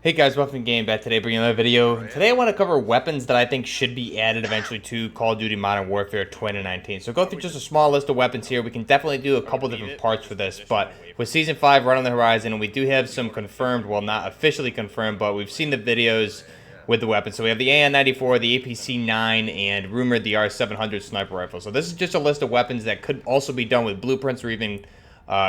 Hey guys, welcome to Game Back. Today bringing another video. And today I want to cover weapons that I think should be added eventually to Call of Duty Modern Warfare 2019. So go through just a small list of weapons here. We can definitely do a couple different parts for this, but with Season 5 right on the horizon, and we do have some confirmed, well not officially confirmed, but we've seen the videos with the weapons. So we have the AN-94, the APC-9, and rumored the R-700 sniper rifle. So this is just a list of weapons that could also be done with blueprints or even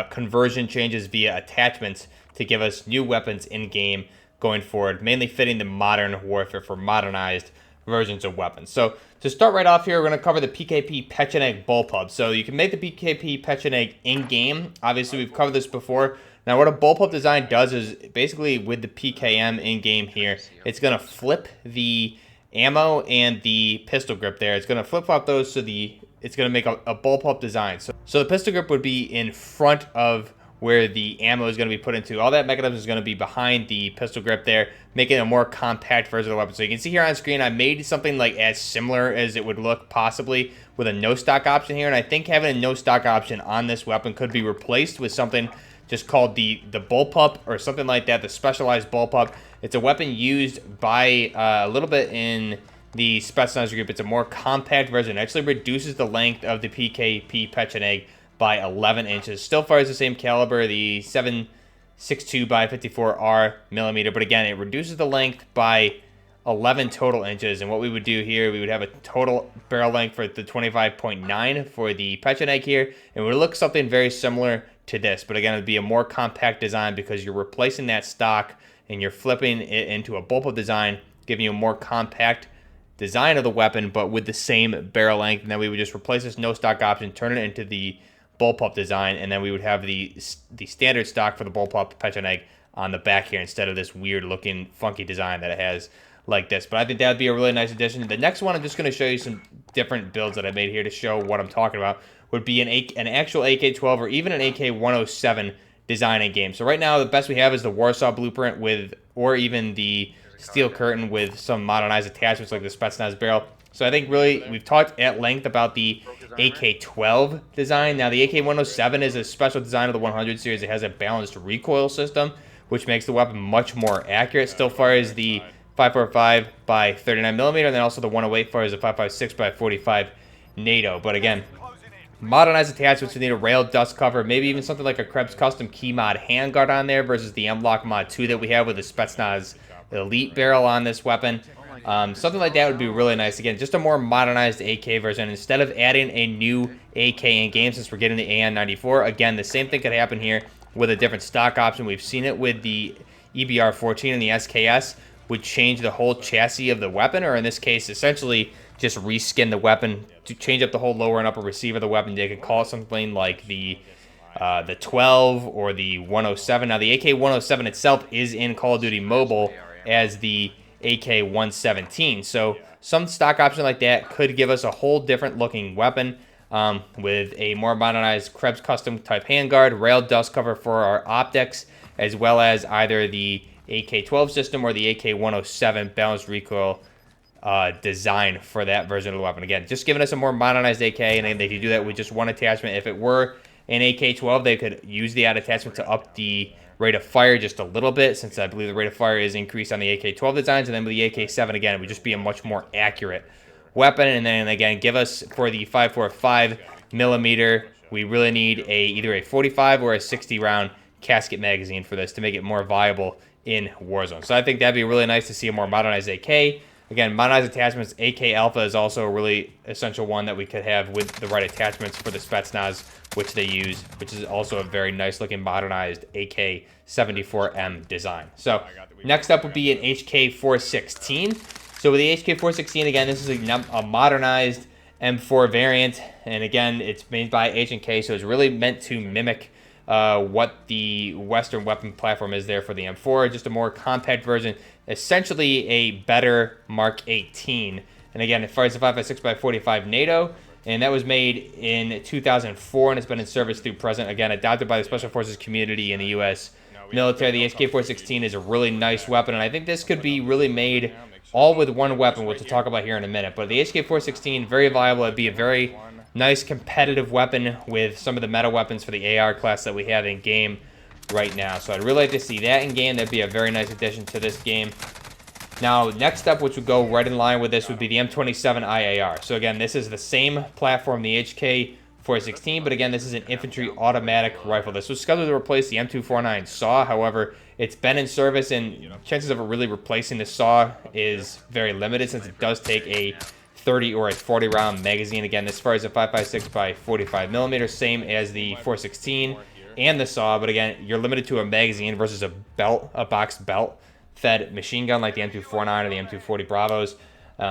conversion changes via attachments to give us new weapons in-game going forward, mainly fitting the modern warfare for modernized versions of weapons. So to start right off here, we're going to cover the PKP Pecheneg bullpup. So you can make the PKP Pecheneg in-game. Obviously, we've covered this before. Now, what a bullpup design does is basically with the PKM in-game here, it's going to flip the ammo and the pistol grip there. It's going to flip-flop those so it's going to make a bullpup design. So the pistol grip would be in front of where the ammo is going to be put into. All that mechanism is going to be behind the pistol grip there, making it a more compact version of the weapon. So you can see here on screen, I made something like as similar as it would look possibly with a no stock option here. And I think having a no stock option on this weapon could be replaced with something just called the bullpup or something like that, the specialized bullpup. It's a weapon used by a little bit in the Spetsnaz group. It's a more compact version. It actually reduces the length of the PKP Pecheneg by 11 inches. Still fires the same caliber, the 7.62 by 54R millimeter, but again, it reduces the length by 11 total inches. And what we would do here, we would have a total barrel length for the 25.9 for the Pecheneg here, and it would look something very similar to this, but again, it would be a more compact design because you're replacing that stock and you're flipping it into a bullpup design, giving you a more compact design of the weapon, but with the same barrel length. And then we would just replace this no stock option, turn it into the bullpup design, and then we would have the standard stock for the bullpup Pecheneg on the back here instead of this weird looking funky design that it has like this. But I think that would be a really nice addition. The next one, I'm just going to show you some different builds that I made here to show what I'm talking about, would be an actual AK-12 or even an AK-107 design in game. So right now the best we have is the Warsaw blueprint with, or even the steel curtain with some modernized attachments like the Spetsnaz barrel. So I think really we've talked at length about the AK-12 design. Now the AK-107 is a special design of the 100 series. It has a balanced recoil system, which makes the weapon much more accurate. Still fires the 5.45 by 39 millimeter, and then also the 108 fires the 5.56 by 45 NATO. But again, modernized attachments, you need a rail dust cover, maybe even something like a Krebs custom key mod handguard on there versus the M-Lock mod 2 that we have with the Spetsnaz Elite barrel on this weapon. Something like that would be really nice. Again, just a more modernized AK version. Instead of adding a new AK in game, since we're getting the AN-94, again, the same thing could happen here with a different stock option. We've seen it with the EBR-14 and the SKS, would change the whole chassis of the weapon, or in this case, essentially just reskin the weapon to change up the whole lower and upper receiver of the weapon. They could call it something like the 12 or the 107. Now, the AK-107 itself is in Call of Duty Mobile as the AK-117. So some stock option like that could give us a whole different looking weapon with a more modernized Krebs custom type handguard, rail dust cover for our optics, as well as either the AK-12 system or the AK-107 balanced recoil design for that version of the weapon. Again, just giving us a more modernized AK, and they could do that with just one attachment. If it were an AK-12, they could use the add attachment to up the rate of fire just a little bit, since I believe the rate of fire is increased on the AK-12 designs, and then with the AK-7, again, it would just be a much more accurate weapon. And then again, give us for the 5.45 millimeter, we really need either a 45 or a 60 round casket magazine for this to make it more viable in Warzone. So I think that'd be really nice to see a more modernized AK. Again, modernized attachments, AK Alpha is also a really essential one that we could have with the right attachments for the Spetsnaz, which they use, which is also a very nice looking modernized AK-74M design. So next up would be an HK-416. So with the HK-416, again, this is a modernized M4 variant, and again, it's made by H&K, so it's really meant to mimic what the Western weapon platform is there for the M4, just a more compact version, essentially a better Mark 18. And again, it fires a 5.56 by 45 NATO, and that was made in 2004, and it's been in service through present. Again, adopted by the Special Forces community in the U.S. military. The HK-416 is a really nice weapon, and I think this could be really made all with one weapon, which we'll talk about here in a minute. But the HK-416, very viable. It'd be a very nice competitive weapon with some of the meta weapons for the AR class that we have in game. right now. So I'd really like to see that in game. That'd be a very nice addition to this game. Now, next up, which would go right in line with this, would be the M27 IAR. So again, this is the same platform, the HK 416, but again, this is an infantry automatic rifle. This was scheduled to replace the M249 SAW. However, it's been in service, and chances of it really replacing the SAW is very limited, since it does take a 30 or a 40 round magazine. Again, this fires a 5.56 by 45 millimeters, same as the 416 and the SAW. But again, you're limited to a magazine versus a belt, a boxed belt fed machine gun like the M249 or the M240 Bravos.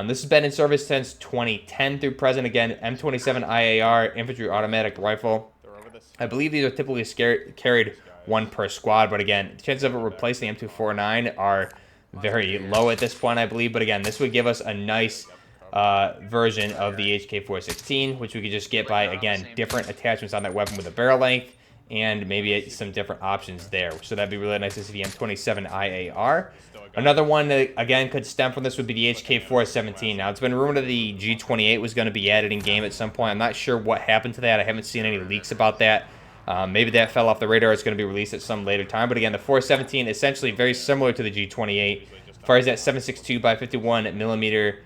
This has been in service since 2010 through present. Again, M27 IAR infantry automatic rifle. I believe these are typically carried one per squad, but again, the chances of it replacing the M249 are very low at this point, I believe. But again, this would give us a nice version of the HK416, which we could just get by, again, different attachments on that weapon with a barrel length and maybe some different options there. So that'd be really nice to see the M27 IAR. Another one that, again, could stem from this would be the HK417. Now, it's been rumored that the G28 was going to be added in game at some point. I'm not sure what happened to that. I haven't seen any leaks about that. Maybe that fell off the radar. It's going to be released at some later time. But again, the 417, essentially very similar to the G28, fires that 7.62 by 51 millimeter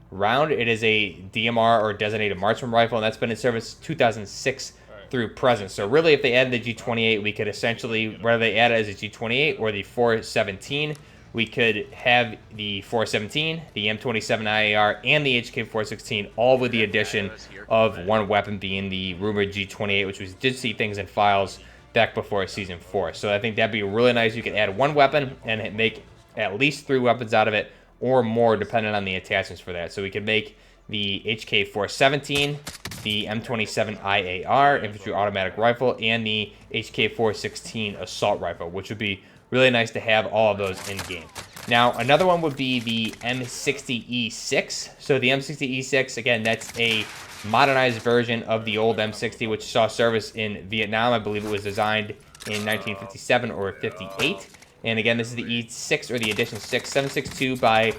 round. It is a DMR, or designated marksman rifle, and that's been in service 2006 through present. So really, if they added the G28, we could essentially, whether they add it as a G28 or the 417, we could have the 417, the M27 IAR, and the HK416, all with the addition of one weapon being the rumored G28, which we did see things in files back before Season 4. So I think that'd be really nice. You could add one weapon and make at least 3 weapons out of it, or more, depending on the attachments for that. So we could make the HK417, the M27 IAR, infantry automatic rifle, and the HK416 assault rifle, which would be really nice to have all of those in game. Now, another one would be the M60E6. So the M60E6, again, that's a modernized version of the old M60, which saw service in Vietnam. I believe it was designed in 1957 or 58. And again, this is the E6, or the Edition 6, 7.62 by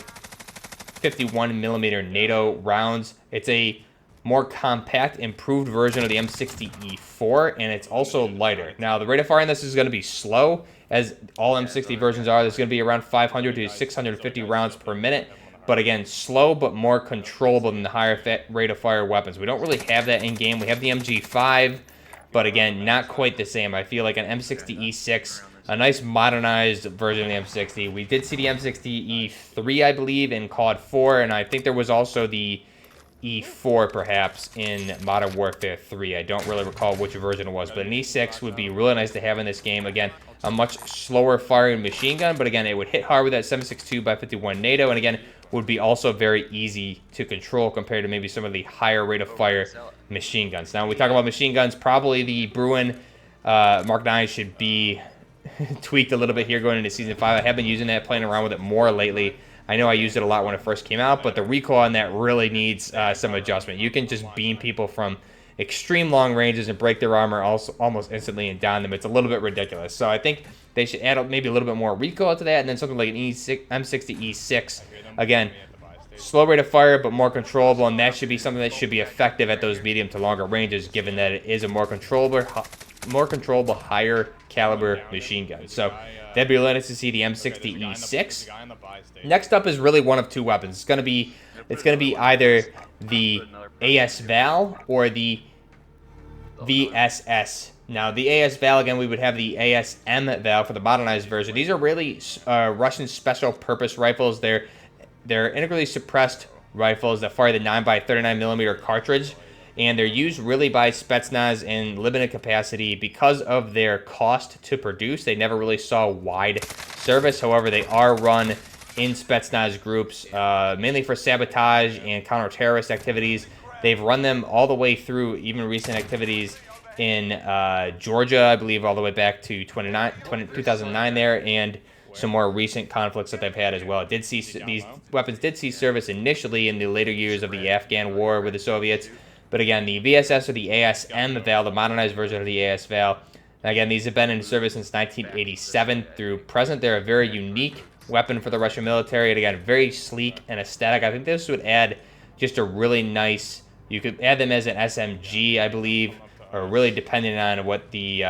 51 millimeter NATO rounds. It's a more compact, improved version of the M60E4, and it's also lighter. Now, the rate of fire in this is going to be slow, as all M60 versions are. There's going to be around 500 to 650 rounds per minute. But again, slow but more controllable than the higher rate of fire weapons. We don't really have that in game. We have the MG5, but again, not quite the same. I feel like an M60E6, a nice modernized version of the M60. We did see the M60E3, I believe, in COD 4, and I think there was also the E4 perhaps in Modern Warfare 3. I don't really recall which version it was, but an E6 would be really nice to have in this game. Again, a much slower firing machine gun, but again, it would hit hard with that 7.62 by 51 NATO, and again, would be also very easy to control compared to maybe some of the higher rate of fire machine guns. Now, when we talk about machine guns, probably the Bruin Mark 9 should be tweaked a little bit here going into Season 5. I have been using that, playing around with it more lately. I know I used it a lot when it first came out, but the recoil on that really needs some adjustment. You can just beam people from extreme long ranges and break their armor almost instantly and down them. It's a little bit ridiculous. So I think they should add maybe a little bit more recoil to that, and then something like an M60E6. Again, slow rate of fire, but more controllable, and that should be something that should be effective at those medium to longer ranges, given that it is a more controllable, higher caliber machine gun. So that'd be really nice to see the M60E6. Next up is really one of two weapons. It's gonna be either the AS Val or the VSS. Now, the AS Val, again, we would have the ASM Val for the modernized version. These are really Russian special purpose rifles. They're integrally suppressed rifles that fire the 9x39 millimeter cartridge, and they're used really by Spetsnaz in limited capacity because of their cost to produce. They never really saw wide service. However, they are run in Spetsnaz groups, mainly for sabotage and counter-terrorist activities. They've run them all the way through even recent activities in Georgia, I believe, all the way back to 2009 there, and some more recent conflicts that they've had as well. These weapons did see service initially in the later years of the Afghan war with the Soviets. But again, the VSS or the ASM Val, the modernized version of the AS Val, again, these have been in service since 1987 through present. They're a very unique weapon for the Russian military, and again, very sleek and aesthetic. I think this would add just a really nice, you could add them as an SMG, I believe, or really depending on what the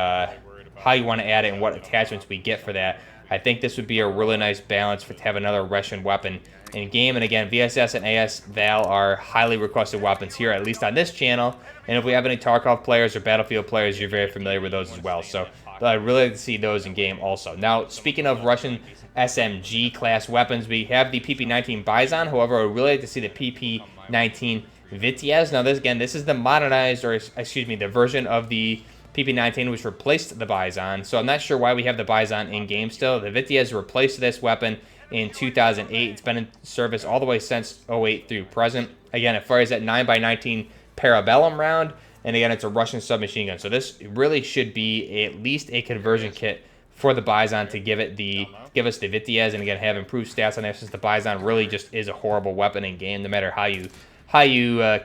how you want to add it and what attachments we get for that. I think this would be a really nice balance to have another Russian weapon in game. And again, VSS and AS Val are highly requested weapons here, at least on this channel. And if we have any Tarkov players or Battlefield players, you're very familiar with those as well. So I'd really like to see those in game also. Now, speaking of Russian SMG class weapons, we have the PP-19 Bison. However, I would really like to see the PP-19 Vityaz. Now, this is the modernized, or excuse me, the version of the PP-19 which replaced the Bison. So I'm not sure why we have the Bison in game still. The Vityaz replaced this weapon in 2008. It's been in service all the way since 08 through present. Again, it fires that 9x19 Parabellum round, and again, it's a Russian submachine gun. So this really should be at least a conversion kit for the Bison to give us the Vityaz, and again, have improved stats on there, since the Bison really just is a horrible weapon in game, no matter how you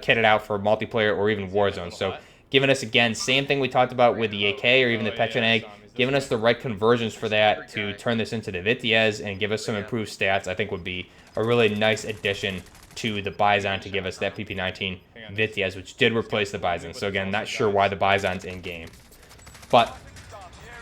kit it out for multiplayer or even Warzone. So giving us, again, same thing we talked about with the AK or even the Pecheneg, giving us the right conversions for that to turn this into the Vityaz and give us some improved stats, I think would be a really nice addition to the Bison to give us that PP-19 Vityaz, which did replace the Bison. So again, not sure why the Bison's in game. But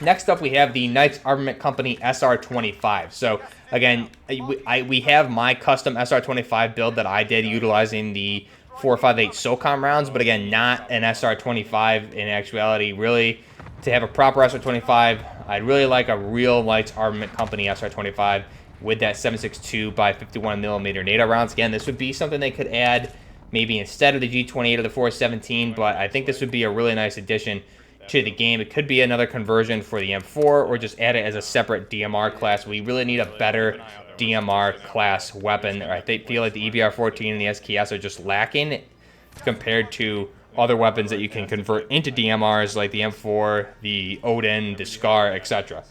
next up, we have the Knights Armament Company SR25. So again, we have my custom SR25 build that I did utilizing the 4.58 SOCOM rounds, but again, not an SR25 in actuality. Really, to have a proper SR25, I'd really like a real Knights Armament Company SR25 with that 7.62 by 51mm NATO rounds. Again, this would be something they could add maybe instead of the G28 or the 4.17, but I think this would be a really nice addition to the game. It could be another conversion for the M4, or just add it as a separate DMR class. We really need a better DMR class weapon. I feel like the EBR-14 and the SKS are just lacking compared to other weapons that you can convert into DMRs, like the M4, the Odin, the Scar, etc.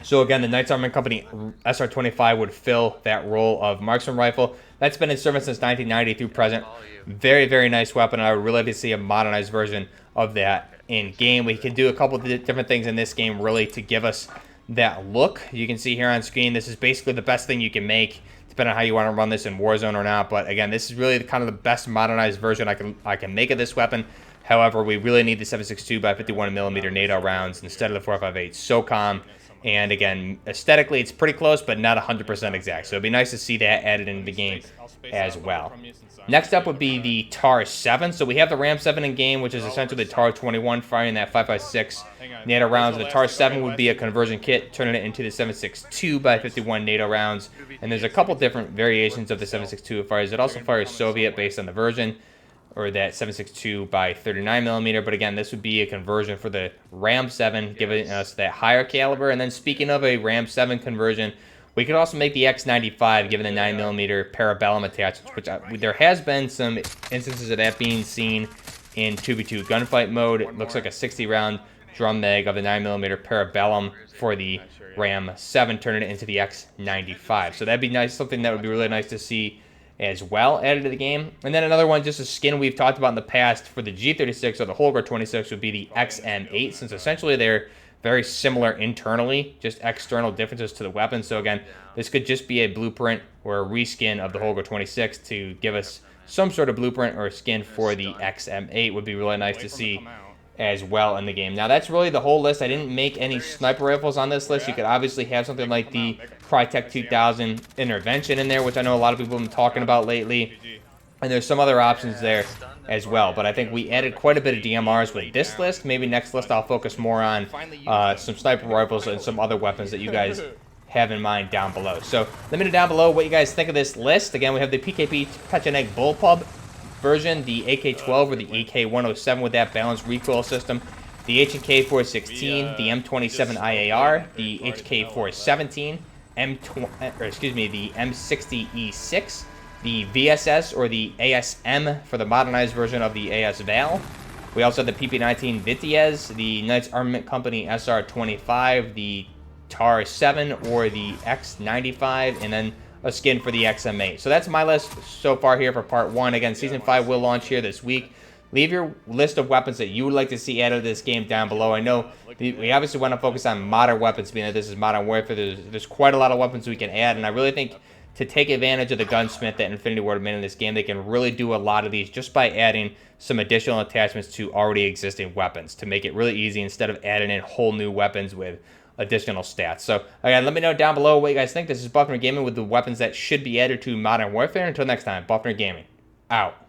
So again, the Knights Armament Company SR25 would fill that role of marksman rifle. That's been in service since 1990 through present. Very, very nice weapon, and I would really like to see a modernized version of that in game. We can do a couple of different things in this game really to give us that look. You can see here on screen, this is basically the best thing you can make, depending on how you want to run this in Warzone or not. But again, this is really kind of the best modernized version I can make of this weapon. However, we really need the 7.62 by 51mm NATO rounds instead of the 4.58 SOCOM. And again, aesthetically, it's pretty close, but not 100% exact. So it'd be nice to see that added into the game as well. Next up would be the TAR-7. So we have the RAM-7 in game, which is essentially the TAR-21 firing that 5.56 NATO rounds. The TAR-7 would be a conversion kit, turning it into the 7.62 by 51 NATO rounds. And there's a couple different variations of the 7.62 it fires. It also fires Soviet based on the version, or that 7.62 by 39mm. But again, this would be a conversion for the RAM-7, giving us that higher caliber. And then speaking of a RAM-7 conversion, we could also make the X95, given the 9mm Parabellum attachments, which there has been some instances of that being seen in 2v2 gunfight mode. It looks like a 60-round drum mag of the 9mm Parabellum for the RAM-7, turning it into the X95. So that'd be nice, something that would be really nice to see as well added to the game. And then another one, just a skin we've talked about in the past for the G36 or the Holger 26, would be the XM8, since essentially they're very similar internally, just external differences to the weapon. So again, this could just be a blueprint or a reskin of the Holger 26 to give us some sort of blueprint or skin for the XM8. Would be really nice to see as well in the game. Now that's really the whole list. I didn't make any sniper rifles on this list. You could obviously have something like the Crytek 2000 Intervention in there, which I know a lot of people have been talking about lately. And there's some other options there as well. But I think we added quite a bit of DMRs with this list. Maybe next list I'll focus more on some sniper rifles and some other weapons that you guys have in mind down below. So let me know down below what you guys think of this list. Again, we have the PKP Pecheneg bullpup version, the AK-12 or the AK-107 with that balanced recoil system, the H&K 416, the M27 IAR, the HK417, the M60E6, the VSS or the ASM for the modernized version of the AS Val. We also have the PP-19 Vityaz, the Knights Armament Company SR25, the TAR-7 or the X95, and then a skin for the XM8. So that's my list so far here for part 1. Again, Season 5 will launch here this week. Leave your list of weapons that you would like to see added to this game down below. I know we obviously want to focus on modern weapons, being that this is Modern Warfare. There's quite a lot of weapons we can add, and I really think to take advantage of the gunsmith that Infinity Ward made in this game. They can really do a lot of these just by adding some additional attachments to already existing weapons to make it really easy instead of adding in whole new weapons with additional stats. So again, let me know down below what you guys think. This is Buffner Gaming with the weapons that should be added to Modern Warfare. Until next time, Buffner Gaming out.